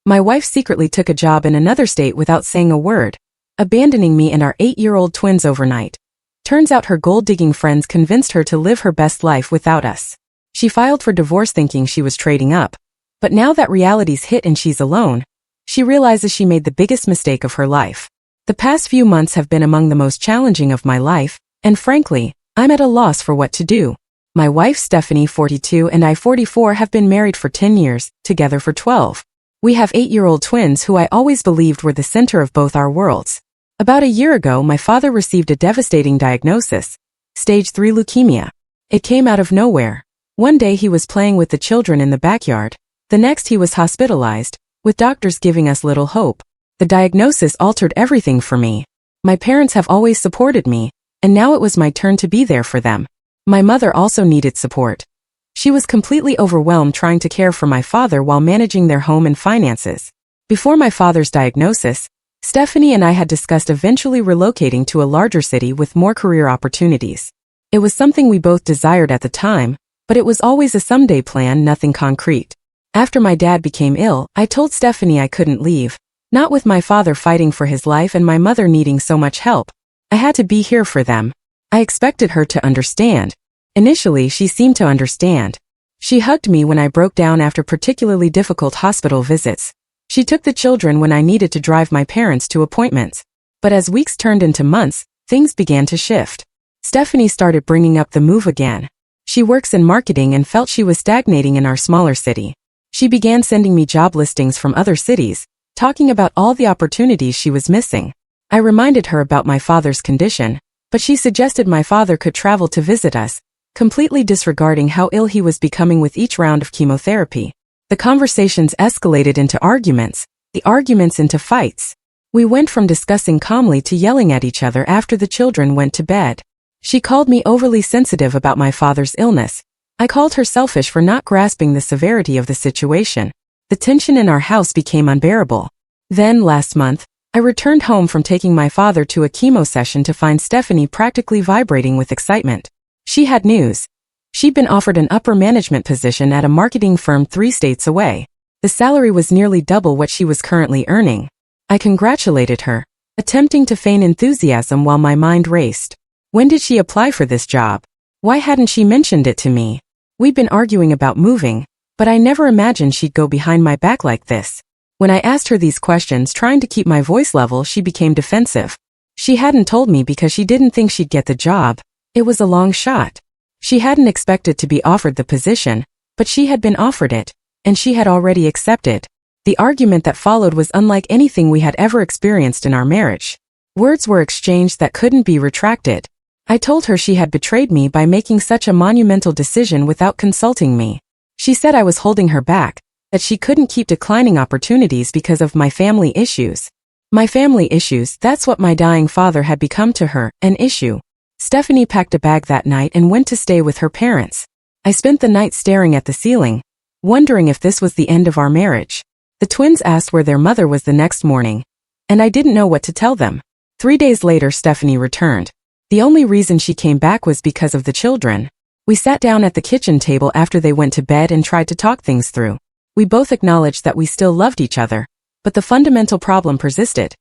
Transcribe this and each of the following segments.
My wife secretly took a job in another state without saying a word, abandoning me and our 8-year-old twins overnight. Turns out her gold-digging friends convinced her to live her best life without us. She filed for divorce thinking she was trading up. But now that reality's hit and she's alone, she realizes she made the biggest mistake of her life. The past few months have been among the most challenging of my life, and frankly, I'm at a loss for what to do. My wife Stephanie, 42, and I, 44, have been married for 10 years, together for 12. We have 8-year-old twins who I always believed were the center of both our worlds. About a year ago, my father received a devastating diagnosis, stage 3 leukemia. It came out of nowhere. One day he was playing with the children in the backyard. The next he was hospitalized, with doctors giving us little hope. The diagnosis altered everything for me. My parents have always supported me, and now it was my turn to be there for them. My mother also needed support. She was completely overwhelmed trying to care for my father while managing their home and finances. Before my father's diagnosis, Stephanie and I had discussed eventually relocating to a larger city with more career opportunities. It was something we both desired at the time, but it was always a someday plan, nothing concrete. After my dad became ill, I told Stephanie I couldn't leave, not with my father fighting for his life and my mother needing so much help. I had to be here for them. I expected her to understand. Initially, she seemed to understand. She hugged me when I broke down after particularly difficult hospital visits. She took the children when I needed to drive my parents to appointments. But as weeks turned into months, things began to shift. Stephanie started bringing up the move again. She works in marketing and felt she was stagnating in our smaller city. She began sending me job listings from other cities, talking about all the opportunities she was missing. I reminded her about my father's condition, but she suggested my father could travel to visit us, completely disregarding how ill he was becoming with each round of chemotherapy. The conversations escalated into arguments, the arguments into fights. We went from discussing calmly to yelling at each other after the children went to bed. She called me overly sensitive about my father's illness. I called her selfish for not grasping the severity of the situation. The tension in our house became unbearable. Then, last month, I returned home from taking my father to a chemo session to find Stephanie practically vibrating with excitement. She had news. She'd been offered an upper management position at a marketing firm 3 states away. The salary was nearly double what she was currently earning. I congratulated her, attempting to feign enthusiasm while my mind raced. When did she apply for this job? Why hadn't she mentioned it to me? We'd been arguing about moving, but I never imagined she'd go behind my back like this. When I asked her these questions trying to keep my voice level, she became defensive. She hadn't told me because she didn't think she'd get the job. It was a long shot. She hadn't expected to be offered the position, but she had been offered it, and she had already accepted. The argument that followed was unlike anything we had ever experienced in our marriage. Words were exchanged that couldn't be retracted. I told her she had betrayed me by making such a monumental decision without consulting me. She said I was holding her back, that she couldn't keep declining opportunities because of my family issues. My family issues, that's what my dying father had become to her, an issue. Stephanie packed a bag that night and went to stay with her parents. I spent the night staring at the ceiling, wondering if this was the end of our marriage. The twins asked where their mother was the next morning, and I didn't know what to tell them. 3 days later, Stephanie returned. The only reason she came back was because of the children. We sat down at the kitchen table after they went to bed and tried to talk things through. We both acknowledged that we still loved each other, but the fundamental problem persisted.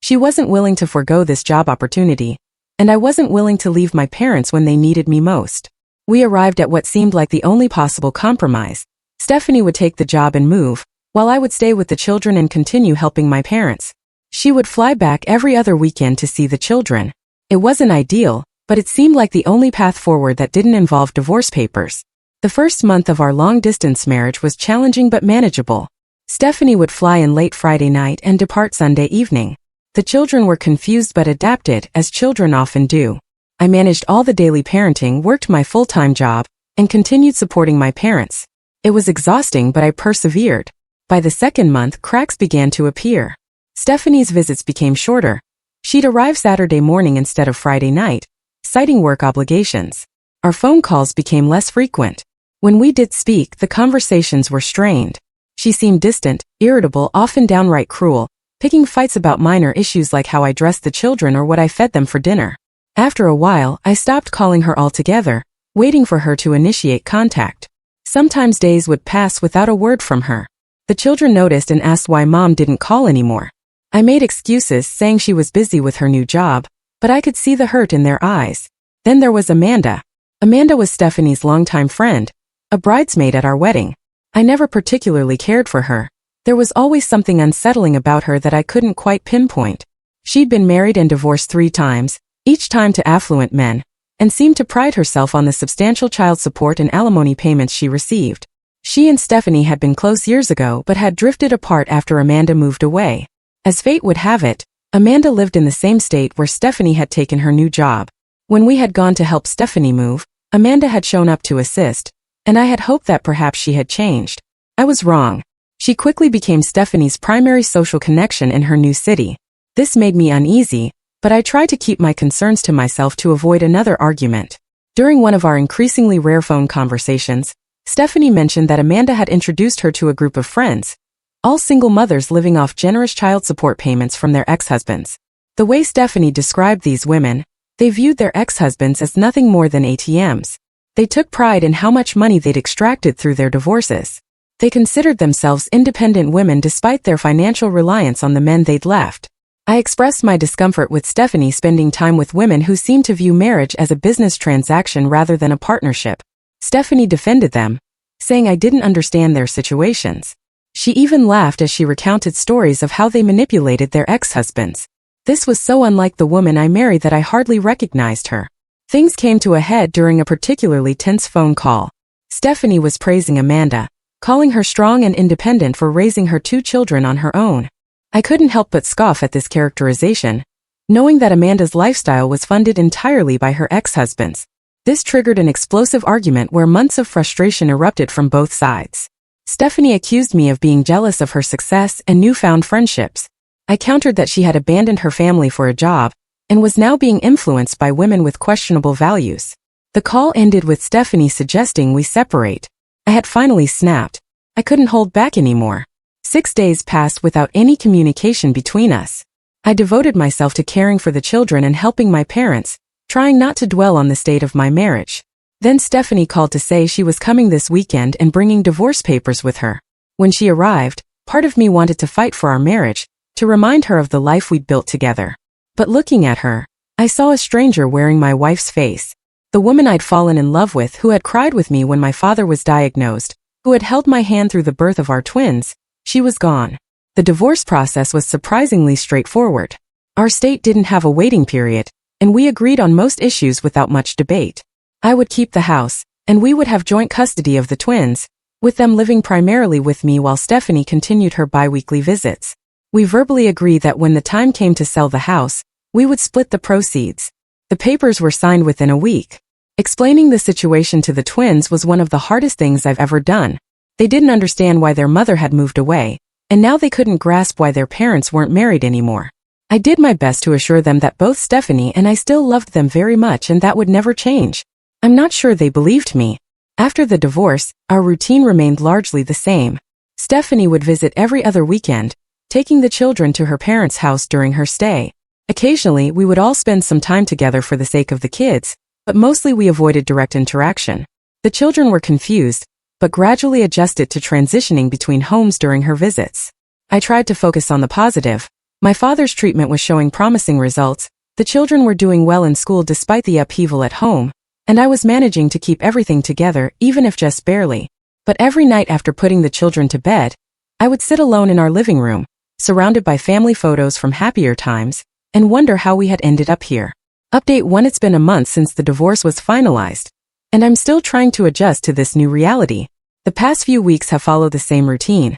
She wasn't willing to forego this job opportunity, and I wasn't willing to leave my parents when they needed me most. We arrived at what seemed like the only possible compromise. Stephanie would take the job and move, while I would stay with the children and continue helping my parents. She would fly back every other weekend to see the children. It wasn't ideal, but it seemed like the only path forward that didn't involve divorce papers. The first month of our long-distance marriage was challenging but manageable. Stephanie would fly in late Friday night and depart Sunday evening. The children were confused but adapted, as children often do. I managed all the daily parenting, worked my full-time job, and continued supporting my parents. It was exhausting, but I persevered. By the second month, cracks began to appear. Stephanie's visits became shorter. She'd arrive Saturday morning instead of Friday night, citing work obligations. Our phone calls became less frequent. When we did speak, the conversations were strained. She seemed distant, irritable, often downright cruel, picking fights about minor issues like how I dressed the children or what I fed them for dinner. After a while, I stopped calling her altogether, waiting for her to initiate contact. Sometimes days would pass without a word from her. The children noticed and asked why Mom didn't call anymore. I made excuses, saying she was busy with her new job, but I could see the hurt in their eyes. Then there was Amanda. Amanda was Stephanie's longtime friend, a bridesmaid at our wedding. I never particularly cared for her. There was always something unsettling about her that I couldn't quite pinpoint. She'd been married and divorced 3 times, each time to affluent men, and seemed to pride herself on the substantial child support and alimony payments she received. She and Stephanie had been close years ago but had drifted apart after Amanda moved away. As fate would have it, Amanda lived in the same state where Stephanie had taken her new job. When we had gone to help Stephanie move, Amanda had shown up to assist, and I had hoped that perhaps she had changed. I was wrong. She quickly became Stephanie's primary social connection in her new city. This made me uneasy, but I tried to keep my concerns to myself to avoid another argument. During one of our increasingly rare phone conversations, Stephanie mentioned that Amanda had introduced her to a group of friends, all single mothers living off generous child support payments from their ex-husbands. The way Stephanie described these women, they viewed their ex-husbands as nothing more than ATMs. They took pride in how much money they'd extracted through their divorces. They considered themselves independent women despite their financial reliance on the men they'd left. I expressed my discomfort with Stephanie spending time with women who seemed to view marriage as a business transaction rather than a partnership. Stephanie defended them, saying I didn't understand their situations. She even laughed as she recounted stories of how they manipulated their ex-husbands. This was so unlike the woman I married that I hardly recognized her. Things came to a head during a particularly tense phone call. Stephanie was praising Amanda, calling her strong and independent for raising her 2 children on her own. I couldn't help but scoff at this characterization, knowing that Amanda's lifestyle was funded entirely by her ex-husbands. This triggered an explosive argument where months of frustration erupted from both sides. Stephanie accused me of being jealous of her success and newfound friendships. I countered that she had abandoned her family for a job and was now being influenced by women with questionable values. The call ended with Stephanie suggesting we separate. I had finally snapped. I couldn't hold back anymore. 6 days passed without any communication between us. I devoted myself to caring for the children and helping my parents, trying not to dwell on the state of my marriage. Then Stephanie called to say she was coming this weekend and bringing divorce papers with her. When she arrived, part of me wanted to fight for our marriage, to remind her of the life we'd built together. But looking at her, I saw a stranger wearing my wife's face. The woman I'd fallen in love with, who had cried with me when my father was diagnosed, who had held my hand through the birth of our twins, she was gone. The divorce process was surprisingly straightforward. Our state didn't have a waiting period, and we agreed on most issues without much debate. I would keep the house, and we would have joint custody of the twins, with them living primarily with me while Stephanie continued her bi-weekly visits. We verbally agreed that when the time came to sell the house, we would split the proceeds. The papers were signed within a week. Explaining the situation to the twins was one of the hardest things I've ever done. They didn't understand why their mother had moved away, and now they couldn't grasp why their parents weren't married anymore. I did my best to assure them that both Stephanie and I still loved them very much and that would never change. I'm not sure they believed me. After the divorce, our routine remained largely the same. Stephanie would visit every other weekend, taking the children to her parents' house during her stay. Occasionally, we would all spend some time together for the sake of the kids, but mostly we avoided direct interaction. The children were confused, but gradually adjusted to transitioning between homes during her visits. I tried to focus on the positive. My father's treatment was showing promising results, the children were doing well in school despite the upheaval at home, and I was managing to keep everything together, even if just barely. But every night after putting the children to bed, I would sit alone in our living room, surrounded by family photos from happier times, and wonder how we had ended up here. Update 1: It's been a month since the divorce was finalized, and I'm still trying to adjust to this new reality. The past few weeks have followed the same routine.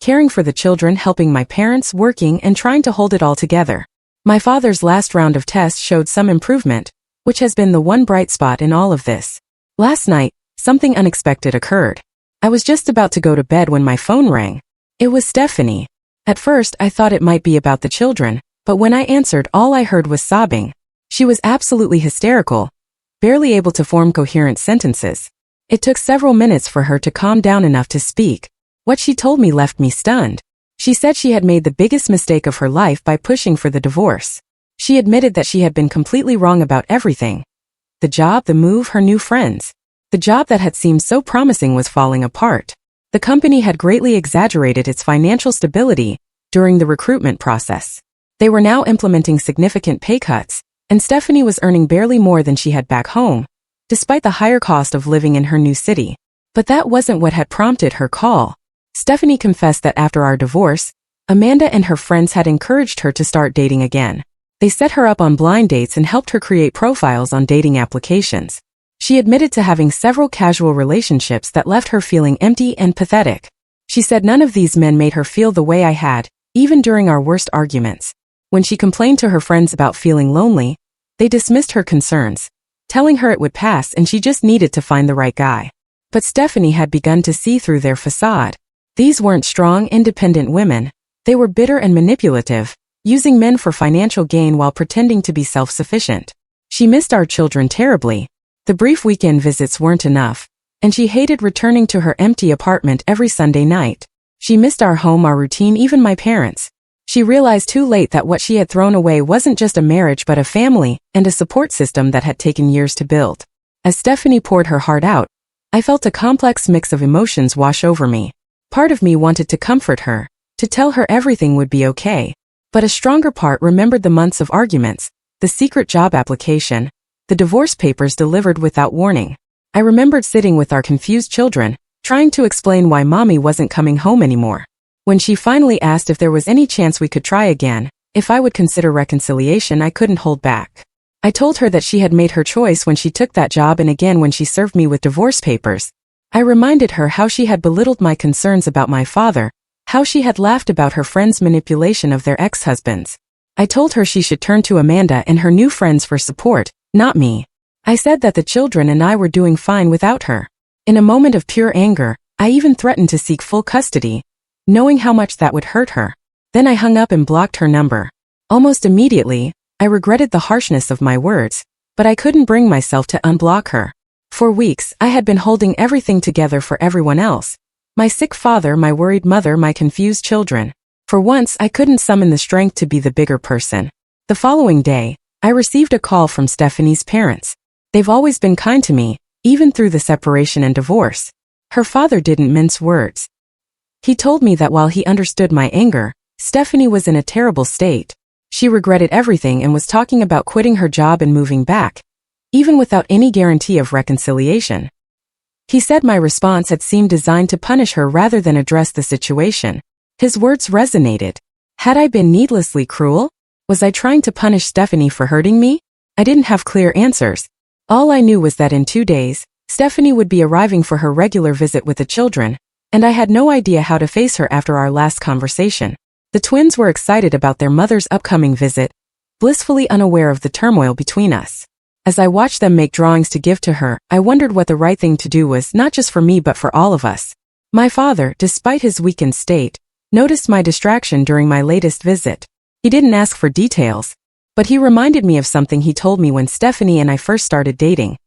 Caring for the children, helping my parents, working, and trying to hold it all together. My father's last round of tests showed some improvement, which has been the one bright spot in all of this. Last night, something unexpected occurred. I was just about to go to bed when my phone rang. It was Stephanie. At first, I thought it might be about the children, but when I answered, all I heard was sobbing. She was absolutely hysterical, barely able to form coherent sentences. It took several minutes for her to calm down enough to speak. What she told me left me stunned. She said she had made the biggest mistake of her life by pushing for the divorce. She admitted that she had been completely wrong about everything. The job, the move, her new friends. The job that had seemed so promising was falling apart. The company had greatly exaggerated its financial stability during the recruitment process. They were now implementing significant pay cuts, and Stephanie was earning barely more than she had back home, despite the higher cost of living in her new city. But that wasn't what had prompted her call. Stephanie confessed that after our divorce, Amanda and her friends had encouraged her to start dating again. They set her up on blind dates and helped her create profiles on dating applications. She admitted to having several casual relationships that left her feeling empty and pathetic. She said none of these men made her feel the way I had, even during our worst arguments. When she complained to her friends about feeling lonely, they dismissed her concerns, telling her it would pass and she just needed to find the right guy. But Stephanie had begun to see through their facade. These weren't strong, independent women. They were bitter and manipulative, using men for financial gain while pretending to be self-sufficient. She missed our children terribly. The brief weekend visits weren't enough, and she hated returning to her empty apartment every Sunday night. She missed our home, our routine, even my parents. She realized too late that what she had thrown away wasn't just a marriage but a family and a support system that had taken years to build. As Stephanie poured her heart out, I felt a complex mix of emotions wash over me. Part of me wanted to comfort her, to tell her everything would be okay. But a stronger part remembered the months of arguments, the secret job application, the divorce papers delivered without warning. I remembered sitting with our confused children, trying to explain why mommy wasn't coming home anymore. When she finally asked if there was any chance we could try again, if I would consider reconciliation, I couldn't hold back. I told her that she had made her choice when she took that job and again when she served me with divorce papers. I reminded her how she had belittled my concerns about my father, how she had laughed about her friends' manipulation of their ex-husbands. I told her she should turn to Amanda and her new friends for support, not me. I said that the children and I were doing fine without her. In a moment of pure anger, I even threatened to seek full custody, knowing how much that would hurt her. Then I hung up and blocked her number. Almost immediately, I regretted the harshness of my words, but I couldn't bring myself to unblock her. For weeks, I had been holding everything together for everyone else. My sick father, my worried mother, my confused children. For once, I couldn't summon the strength to be the bigger person. The following day, I received a call from Stephanie's parents. They've always been kind to me, even through the separation and divorce. Her father didn't mince words. He told me that while he understood my anger, Stephanie was in a terrible state. She regretted everything and was talking about quitting her job and moving back, even without any guarantee of reconciliation. He said my response had seemed designed to punish her rather than address the situation. His words resonated. Had I been needlessly cruel? Was I trying to punish Stephanie for hurting me? I didn't have clear answers. All I knew was that in 2 days, Stephanie would be arriving for her regular visit with the children, and I had no idea how to face her after our last conversation. The twins were excited about their mother's upcoming visit, blissfully unaware of the turmoil between us. As I watched them make drawings to give to her, I wondered what the right thing to do was, not just for me but for all of us. My father, despite his weakened state, noticed my distraction during my latest visit. He didn't ask for details, but he reminded me of something he told me when Stephanie and I first started dating.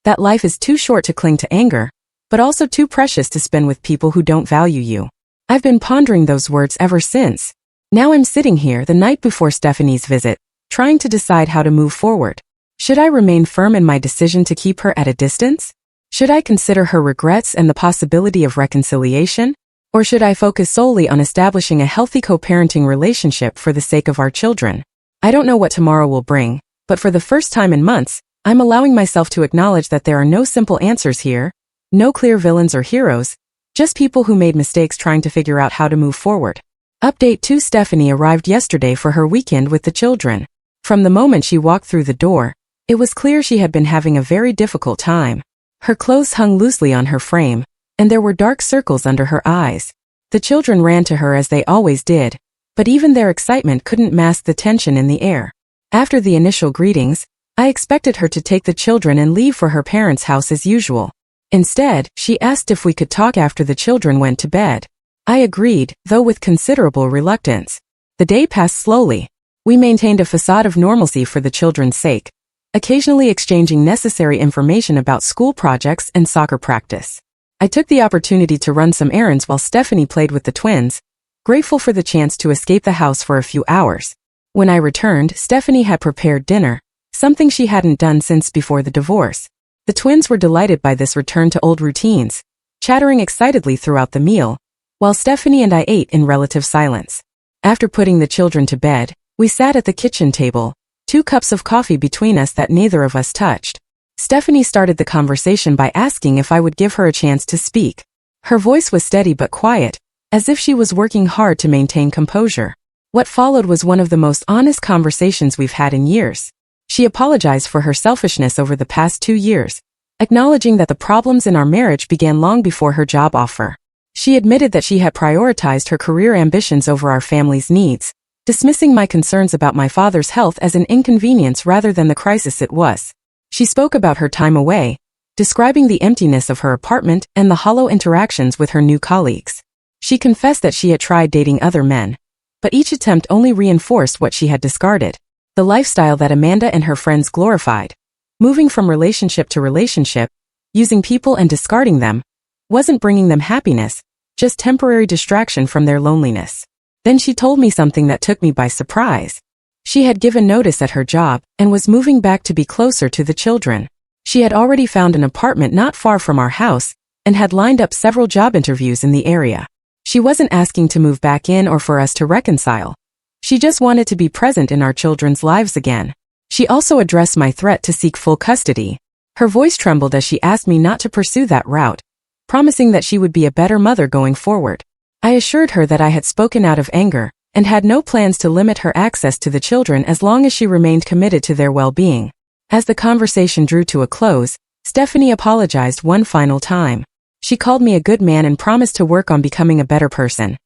That life is too short to cling to anger, but also too precious to spend with people who don't value you. I've been pondering those words ever since. Now I'm sitting here the night before Stephanie's visit, trying to decide how to move forward. Should I remain firm in my decision to keep her at a distance? Should I consider her regrets and the possibility of reconciliation? Or should I focus solely on establishing a healthy co-parenting relationship for the sake of our children? I don't know what tomorrow will bring, but for the first time in months, I'm allowing myself to acknowledge that there are no simple answers here, no clear villains or heroes, just people who made mistakes trying to figure out how to move forward. Update 2: Stephanie arrived yesterday for her weekend with the children. From the moment she walked through the door, it was clear she had been having a very difficult time. Her clothes hung loosely on her frame, and there were dark circles under her eyes. The children ran to her as they always did, but even their excitement couldn't mask the tension in the air. After the initial greetings, I expected her to take the children and leave for her parents' house as usual. Instead, she asked if we could talk after the children went to bed. I agreed, though with considerable reluctance. The day passed slowly. We maintained a facade of normalcy for the children's sake, occasionally exchanging necessary information about school projects and soccer practice. I took the opportunity to run some errands while Stephanie played with the twins, grateful for the chance to escape the house for a few hours. When I returned, Stephanie had prepared dinner, something she hadn't done since before the divorce. The twins were delighted by this return to old routines. chattering excitedly throughout the meal, while Stephanie and I ate in relative silence. After putting the children to bed, we sat at the kitchen table, 2 cups of coffee between us that neither of us touched. Stephanie started the conversation by asking if I would give her a chance to speak. Her voice was steady but quiet, as if she was working hard to maintain composure. What followed was one of the most honest conversations we've had in years. She apologized for her selfishness over the past 2 years, acknowledging that the problems in our marriage began long before her job offer. She admitted that she had prioritized her career ambitions over our family's needs, dismissing my concerns about my father's health as an inconvenience rather than the crisis it was. She spoke about her time away, describing the emptiness of her apartment and the hollow interactions with her new colleagues. She confessed that she had tried dating other men, but each attempt only reinforced what she had discarded: the lifestyle that Amanda and her friends glorified. Moving from relationship to relationship, using people and discarding them, wasn't bringing them happiness, just temporary distraction from their loneliness. Then she told me something that took me by surprise. She had given notice at her job and was moving back to be closer to the children. She had already found an apartment not far from our house and had lined up several job interviews in the area. She wasn't asking to move back in or for us to reconcile. She just wanted to be present in our children's lives again. She also addressed my threat to seek full custody. Her voice trembled as she asked me not to pursue that route, promising that she would be a better mother going forward. I assured her that I had spoken out of anger and had no plans to limit her access to the children as long as she remained committed to their well-being. As the conversation drew to a close, Stephanie apologized one final time. She called me a good man and promised to work on becoming a better person.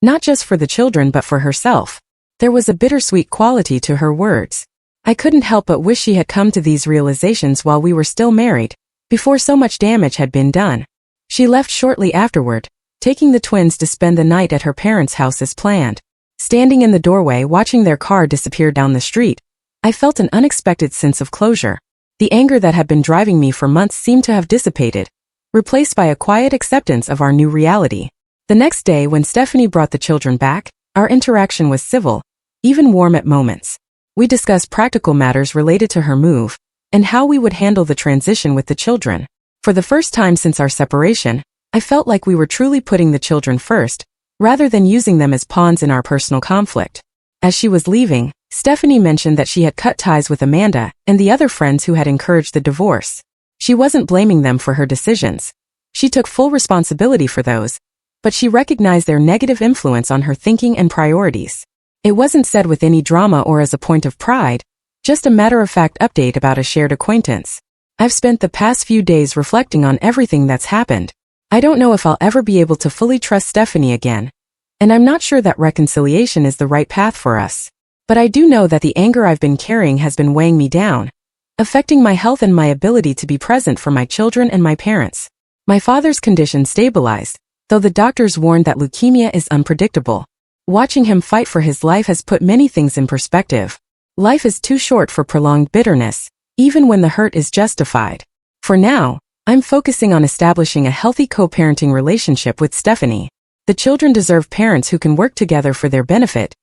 Not just for the children but for herself. There was a bittersweet quality to her words. I couldn't help but wish she had come to these realizations while we were still married, before so much damage had been done. She left shortly afterward, taking the twins to spend the night at her parents' house as planned. Standing in the doorway watching their car disappear down the street, I felt an unexpected sense of closure. The anger that had been driving me for months seemed to have dissipated, replaced by a quiet acceptance of our new reality. The next day when Stephanie brought the children back, our interaction was civil, even warm at moments. We discussed practical matters related to her move, and how we would handle the transition with the children. For the first time since our separation, I felt like we were truly putting the children first, rather than using them as pawns in our personal conflict. As she was leaving, Stephanie mentioned that she had cut ties with Amanda and the other friends who had encouraged the divorce. She wasn't blaming them for her decisions. She took full responsibility for those, but she recognized their negative influence on her thinking and priorities. It wasn't said with any drama or as a point of pride, just a matter-of-fact update about a shared acquaintance. I've spent the past few days reflecting on everything that's happened. I don't know if I'll ever be able to fully trust Stephanie again, and I'm not sure that reconciliation is the right path for us. But I do know that the anger I've been carrying has been weighing me down, affecting my health and my ability to be present for my children and my parents. My father's condition stabilized, though the doctors warned that leukemia is unpredictable. Watching him fight for his life has put many things in perspective. Life is too short for prolonged bitterness, even when the hurt is justified. For now, I'm focusing on establishing a healthy co-parenting relationship with Stephanie. The children deserve parents who can work together for their benefit,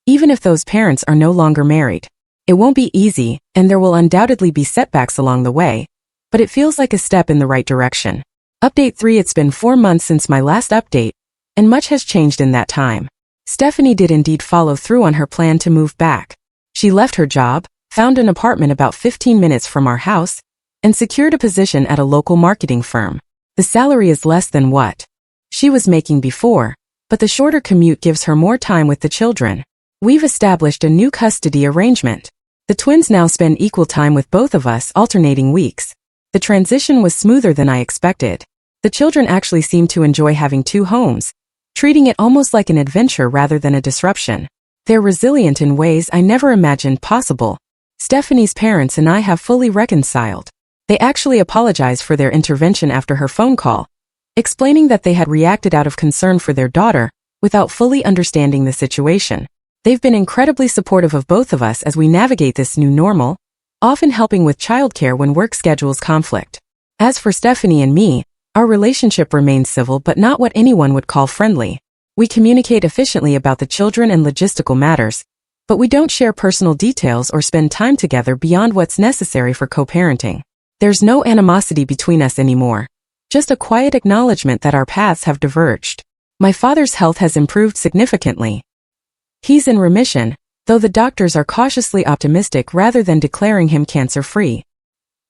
even if those parents are no longer married. It won't be easy, and there will undoubtedly be setbacks along the way, but it feels like a step in the right direction. Update 3. It's been 4 months since my last update, and much has changed in that time. Stephanie did indeed follow through on her plan to move back. She left her job, found an apartment about 15 minutes from our house, and secured a position at a local marketing firm. The salary is less than what she was making before, but the shorter commute gives her more time with the children. We've established a new custody arrangement. The twins now spend equal time with both of us, alternating weeks. The transition was smoother than I expected. The children actually seem to enjoy having 2 homes, treating it almost like an adventure rather than a disruption. They're resilient in ways I never imagined possible. Stephanie's parents and I have fully reconciled. They actually apologized for their intervention after her phone call, explaining that they had reacted out of concern for their daughter, without fully understanding the situation. They've been incredibly supportive of both of us as we navigate this new normal, often helping with childcare when work schedules conflict. As for Stephanie and me, our relationship remains civil but not what anyone would call friendly. We communicate efficiently about the children and logistical matters, but we don't share personal details or spend time together beyond what's necessary for co-parenting. There's no animosity between us anymore, just a quiet acknowledgement that our paths have diverged. My father's health has improved significantly. He's in remission, though the doctors are cautiously optimistic rather than declaring him cancer-free.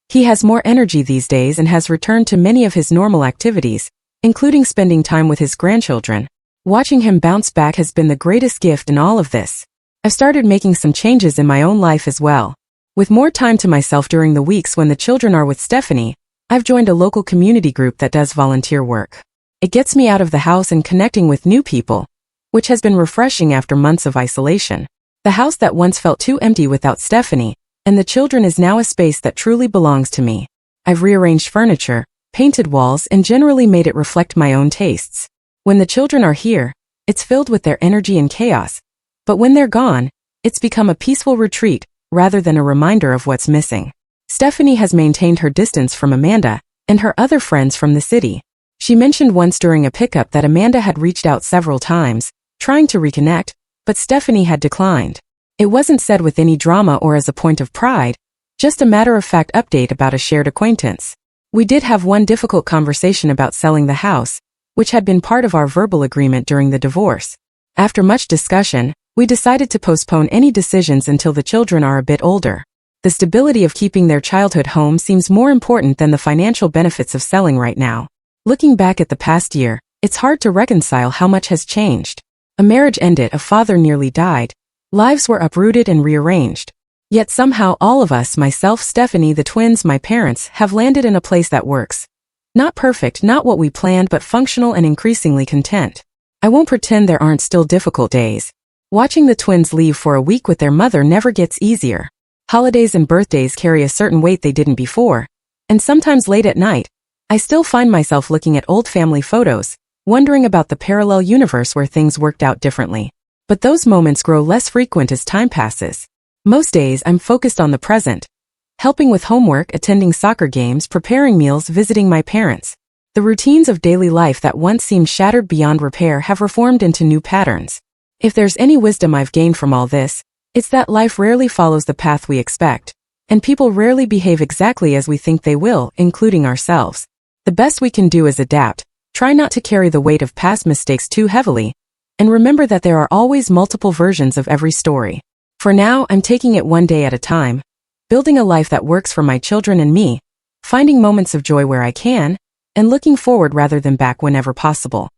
He has more energy these days and has returned to many of his normal activities, including spending time with his grandchildren. Watching him bounce back has been the greatest gift in all of this. I've started making some changes in my own life as well. With more time to myself during the weeks when the children are with Stephanie, I've joined a local community group that does volunteer work. It gets me out of the house and connecting with new people, which has been refreshing after months of isolation. The house that once felt too empty without Stephanie and the children is now a space that truly belongs to me. I've rearranged furniture, painted walls, and generally made it reflect my own tastes. When the children are here, it's filled with their energy and chaos, but when they're gone, it's become a peaceful retreat rather than a reminder of what's missing. Stephanie has maintained her distance from Amanda and her other friends from the city. She mentioned once during a pickup that Amanda had reached out several times, trying to reconnect, but Stephanie had declined. It wasn't said with any drama or as a point of pride, just a matter-of-fact update about a shared acquaintance. We did have one difficult conversation about selling the house, which had been part of our verbal agreement during the divorce. After much discussion, we decided to postpone any decisions until the children are a bit older. The stability of keeping their childhood home seems more important than the financial benefits of selling right now. Looking back at the past year, it's hard to reconcile how much has changed. A marriage ended, a father nearly died, lives were uprooted and rearranged. Yet somehow all of us, myself, Stephanie, the twins, my parents, have landed in a place that works. Not perfect, not what we planned, but functional and increasingly content. I won't pretend there aren't still difficult days. Watching the twins leave for a week with their mother never gets easier. Holidays and birthdays carry a certain weight they didn't before, and sometimes late at night, I still find myself looking at old family photos, wondering about the parallel universe where things worked out differently. But those moments grow less frequent as time passes. Most days I'm focused on the present, helping with homework, attending soccer games, preparing meals, visiting my parents. The routines of daily life that once seemed shattered beyond repair have reformed into new patterns. If there's any wisdom I've gained from all this, it's that life rarely follows the path we expect, and people rarely behave exactly as we think they will, including ourselves. The best we can do is adapt, try not to carry the weight of past mistakes too heavily, and remember that there are always multiple versions of every story. For now, I'm taking it one day at a time, building a life that works for my children and me, finding moments of joy where I can, and looking forward rather than back whenever possible.